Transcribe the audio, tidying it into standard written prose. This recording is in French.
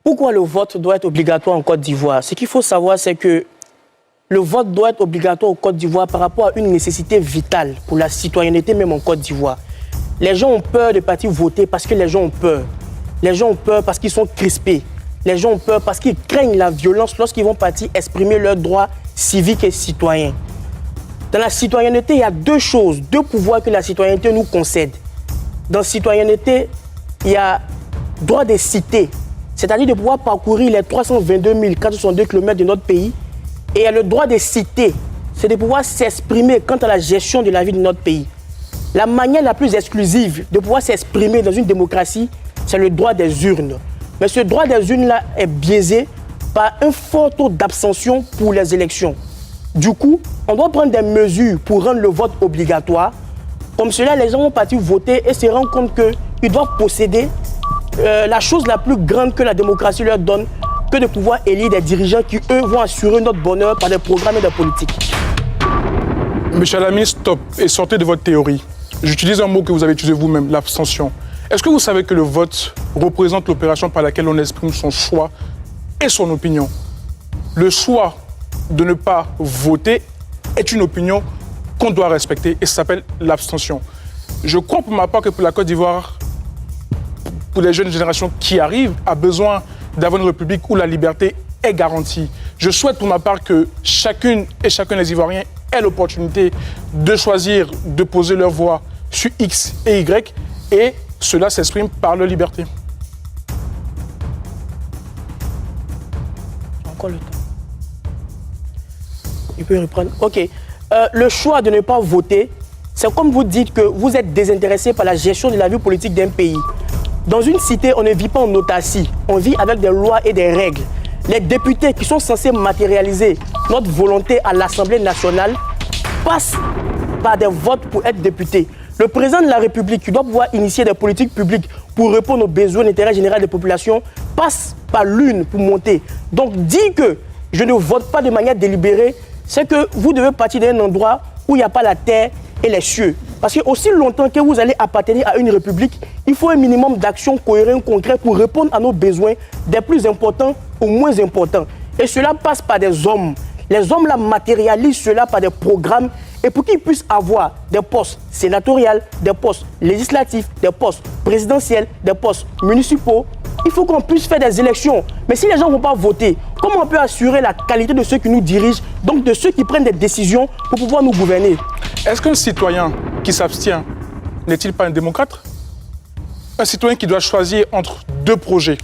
Pourquoi le vote doit être obligatoire en Côte d'Ivoire? Ce qu'il faut savoir, c'est que le vote doit être obligatoire en Côte d'Ivoire par rapport à une nécessité vitale pour la citoyenneté même en Côte d'Ivoire. Les gens ont peur de partir voter parce que les gens ont peur. Les gens ont peur parce qu'ils sont crispés. Les gens ont peur parce qu'ils craignent la violence lorsqu'ils vont partir exprimer leurs droits civiques et citoyens. Dans la citoyenneté, il y a deux choses, deux pouvoirs que la citoyenneté nous concède. Dans la citoyenneté, il y a droit de cité, c'est-à-dire de pouvoir parcourir les 322 462 km de notre pays. Et il y a le droit de cité, c'est de pouvoir s'exprimer quant à la gestion de la vie de notre pays. La manière la plus exclusive de pouvoir s'exprimer dans une démocratie, c'est le droit des urnes. Mais ce droit des urnes-là est biaisé par un fort taux d'abstention pour les élections. Du coup, on doit prendre des mesures pour rendre le vote obligatoire. Comme cela, les gens vont partir voter et se rendre compte qu'ils doivent posséder la chose la plus grande que la démocratie leur donne, que de pouvoir élire des dirigeants qui, eux, vont assurer notre bonheur par des programmes et des politiques. Monsieur Alamine, stop et sortez de votre théorie. J'utilise un mot que vous avez utilisé vous-même, l'abstention. Est-ce que vous savez que le vote représente l'opération par laquelle on exprime son choix et son opinion? Le choix de ne pas voter est une opinion qu'on doit respecter et ça s'appelle l'abstention. Je crois pour ma part que pour la Côte d'Ivoire, pour les jeunes générations qui arrivent, a besoin d'avoir une république où la liberté est garantie. Je souhaite pour ma part que chacune et chacun des Ivoiriens ait l'opportunité de choisir de poser leur voix sur X et Y et cela s'exprime par leur liberté. Encore le temps. Il peut reprendre. OK. Le choix de ne pas voter, c'est comme vous dites que vous êtes désintéressé par la gestion de la vie politique d'un pays. Dans une cité, on ne vit pas en autarcie. On vit avec des lois et des règles. Les députés qui sont censés matérialiser notre volonté à l'Assemblée nationale passent par des votes pour être députés. Le président de la République, qui doit pouvoir initier des politiques publiques pour répondre aux besoins d'intérêt général des populations, passe par l'une pour monter. Donc, dire que je ne vote pas de manière délibérée, c'est que vous devez partir d'un endroit où il n'y a pas la terre et les cieux. Parce que aussi longtemps que vous allez appartenir à une république, il faut un minimum d'actions cohérentes, concrètes pour répondre à nos besoins, des plus importants aux moins importants. Et cela passe par des hommes. Les hommes là matérialisent cela par des programmes et pour qu'ils puissent avoir des postes sénatoriaux, des postes législatifs, des postes présidentiels, des postes municipaux, il faut qu'on puisse faire des élections. Mais si les gens ne vont pas voter, comment on peut assurer la qualité de ceux qui nous dirigent, donc de ceux qui prennent des décisions pour pouvoir nous gouverner? Est-ce qu'un citoyen qui s'abstient n'est-il pas un démocrate? Un citoyen qui doit choisir entre deux projets.